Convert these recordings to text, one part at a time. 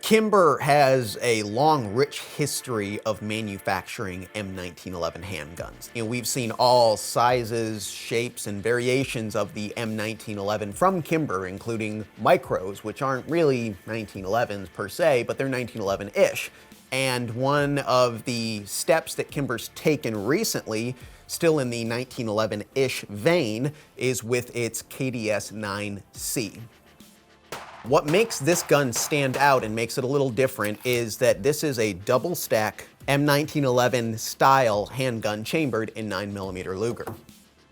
Kimber has a long, rich history of manufacturing M1911 handguns. We've seen all sizes, shapes, and variations of the M1911 from Kimber, including micros, which aren't really 1911s per se, but they're 1911-ish. And one of the steps that Kimber's taken recently, still in the 1911-ish vein, is with its KDS-9C. What makes this gun stand out and makes it a little different is that this is a double stack M1911 style handgun chambered in 9mm Luger.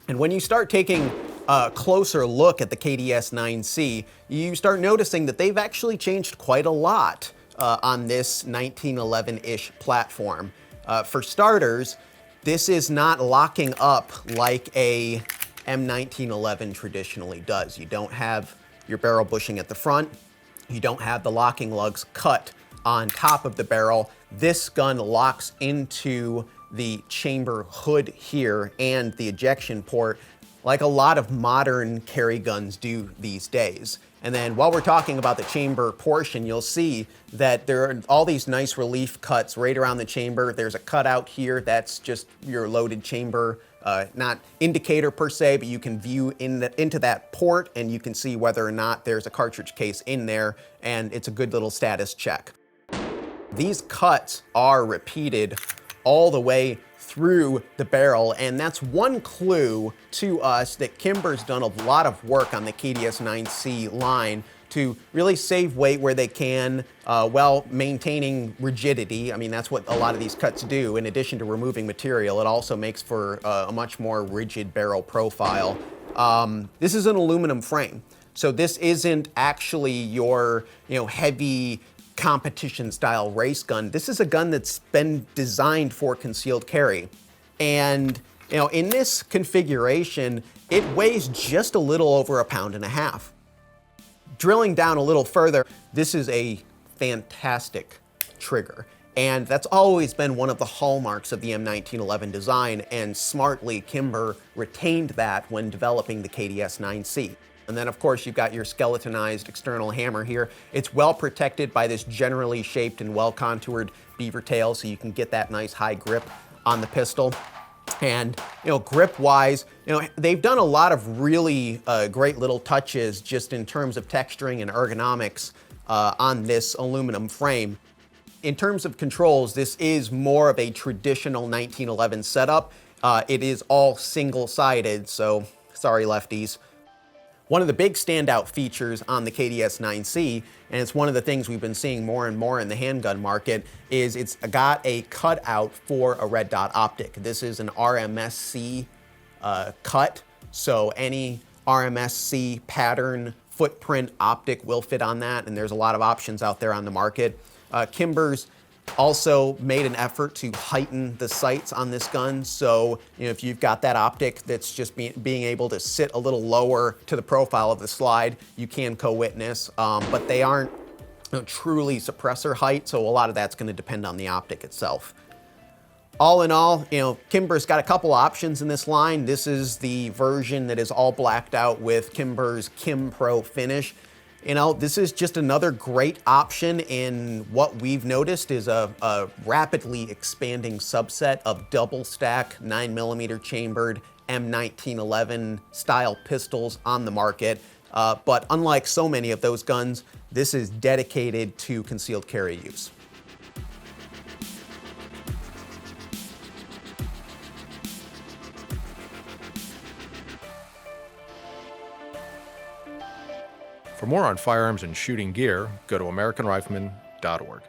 And when you start taking a closer look at the KDS-9C, you start noticing that they've actually changed quite a lot on this 1911-ish platform. For starters, this is not locking up like a M1911 traditionally does. You don't have your barrel bushing at the front. You don't have the locking lugs cut on top of the barrel. This gun locks into the chamber hood here and the ejection port like a lot of modern carry guns do these days. And then while we're talking about the chamber portion, you'll see that there are all these nice relief cuts right around the chamber. There's a cutout here, that's just your loaded chamber. Not indicator per se, but you can view into that port and you can see whether or not there's a cartridge case in there, and it's a good little status check. These cuts are repeated all the way through the barrel, and that's one clue to us that Kimber's done a lot of work on the KDS-9C line to really save weight where they can, while maintaining rigidity. I mean, that's what a lot of these cuts do. In addition to removing material, it also makes for a much more rigid barrel profile. This is an aluminum frame, so this isn't actually your heavy competition style race gun. This is a gun that's been designed for concealed carry. And in this configuration, it weighs just a little over 1.5 pounds. Drilling down a little further, this is a fantastic trigger. And that's always been one of the hallmarks of the M1911 design, and smartly, Kimber retained that when developing the KDS-9C. And then of course you've got your skeletonized external hammer here. It's well protected by this generally shaped and well contoured beaver tail, so you can get that nice high grip on the pistol. And grip wise, they've done a lot of really great little touches just in terms of texturing and ergonomics on this aluminum frame. In terms of controls, this is more of a traditional 1911 setup. It is all single-sided, so sorry lefties. One of the big standout features on the KDS-9C, and it's one of the things we've been seeing more and more in the handgun market, is it's got a cutout for a red dot optic. This is an RMSC cut, so any RMSC pattern footprint optic will fit on that, and there's a lot of options out there on the market. Kimber's also made an effort to heighten the sights on this gun, so if you've got that optic that's just being able to sit a little lower to the profile of the slide, you can co-witness, but they aren't truly suppressor height, so a lot of that's going to depend on the optic itself. All in all, Kimber's got a couple options in this line. This is the version that is all blacked out with Kimber's Kim Pro finish. This is just another great option in what we've noticed is a rapidly expanding subset of double stack 9mm chambered M1911 style pistols on the market. But unlike so many of those guns, this is dedicated to concealed carry use. For more on firearms and shooting gear, go to AmericanRifleman.org.